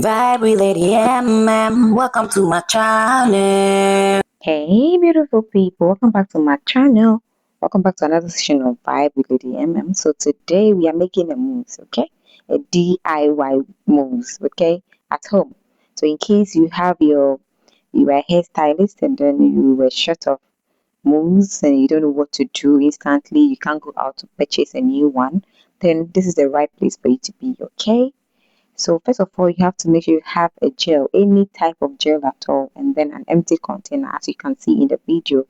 Vibe with Lady welcome to my channel. Hey beautiful people, welcome back to my channel. Welcome back to another session of Vibe with Lady So today we are making a mousse, okay? A DIY mousse, okay? At home. So in case you are a hairstylist and then you were short of mousse and you don't know what to do instantly, you can't go out to purchase a new one, then this is the right place for you to be, okay? So first of all, you have to make sure you have a gel, any type of gel at all, and then an empty container, as you can see in the video,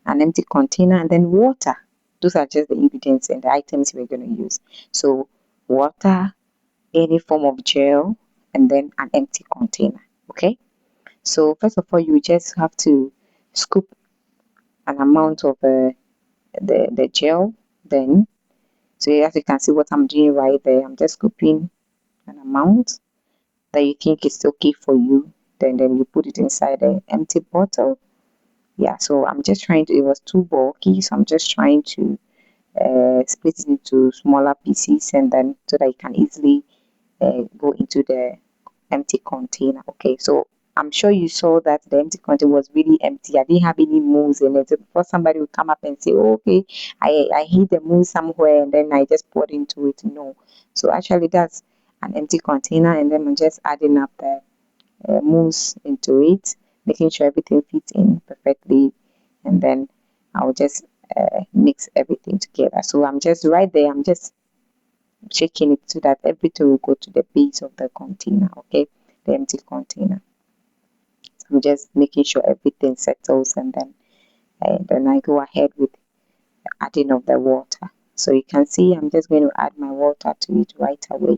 an empty container, and then water. Those are just the ingredients and the items we're going to use. So water, any form of gel, and then an empty container. Okay. So first of all, you just have to scoop an amount of the gel. Then, so as you can see what I'm doing right there, I'm just scooping an amount that you think is okay for you, then you put it inside an empty bottle. Yeah, so I'm just trying to, it was too bulky, so I'm just trying to split it into smaller pieces, and then so that it can easily go into the empty container. Okay, so I'm sure you saw that the empty container was really empty. I didn't have any mousse in it. So before somebody would come up and say, oh, okay, I hid the mousse somewhere and then I just poured into it. No. So actually that's an empty container, and then I'm just adding up the mousse into it, making sure everything fits in perfectly, and then I'll just mix everything together. So I'm just right there, I'm just shaking it so that everything will go to the base of the container, okay, the empty container. So I'm just making sure everything settles, and then I go ahead with adding of the water. So you can see I'm just going to add my water to it right away.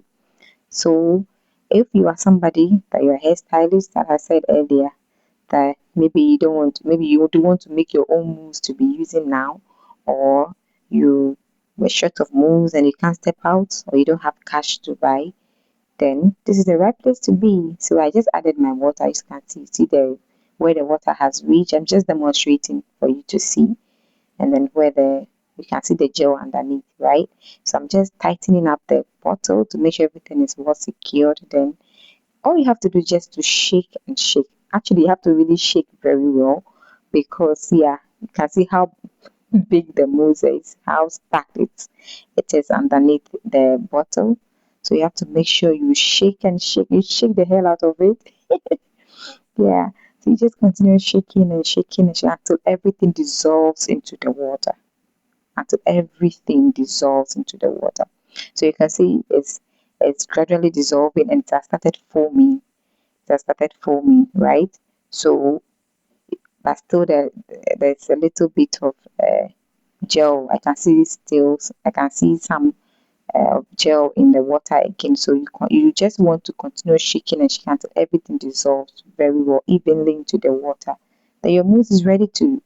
So if you are somebody that you're a hairstylist, that I said earlier, that maybe you don't want, maybe you do want to make your own moves to be using now, or you were short of moves and you can't step out, or you don't have cash to buy, then this is the right place to be. So I just added my water. You can see the where the water has reached. I'm just demonstrating for you to see, and then where the you can see the gel underneath, right? So I'm just tightening up the bottle to make sure everything is well secured. Then all you have to do is just to shake and shake. Actually, you have to really shake very well, because yeah, you can see how big the mousse is, how stacked it is underneath the bottle. So you have to make sure you shake and shake. You shake the hell out of it. Yeah. So you just continue shaking and shaking and shaking until everything dissolves into the water. Until everything dissolves into the water. So you can see it's gradually dissolving, and it has started foaming. It has started foaming, right? So, but still there's a little bit of gel. I can see still, I can see some gel in the water again. So you just want to continue shaking and shaking until everything dissolves very well, evenly into the water. Then your mousse is ready to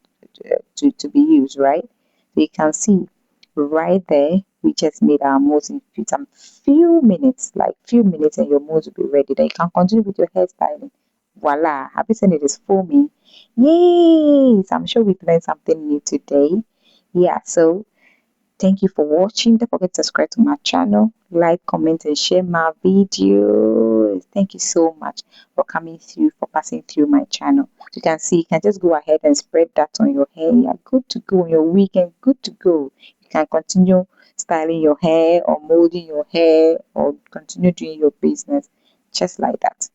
be used, right? So you can see right there, we just made our mousse in some few minutes, like few minutes, and your mousse will be ready. Then you can continue with your hairstyling. Voila! Have you seen it is foaming? Yay! So I'm sure we've learned something new today. Yeah, so thank you for watching. Don't forget to subscribe to my channel, like, comment, and share my videos. Thank you so much for coming through, for passing through my channel. You can see, you can just go ahead and spread that on your hair. You're good to go on your weekend, good to go. You can continue styling your hair or molding your hair or continue doing your business just like that.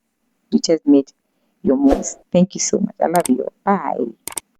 You just made your moves. Thank you so much. I love you. Bye.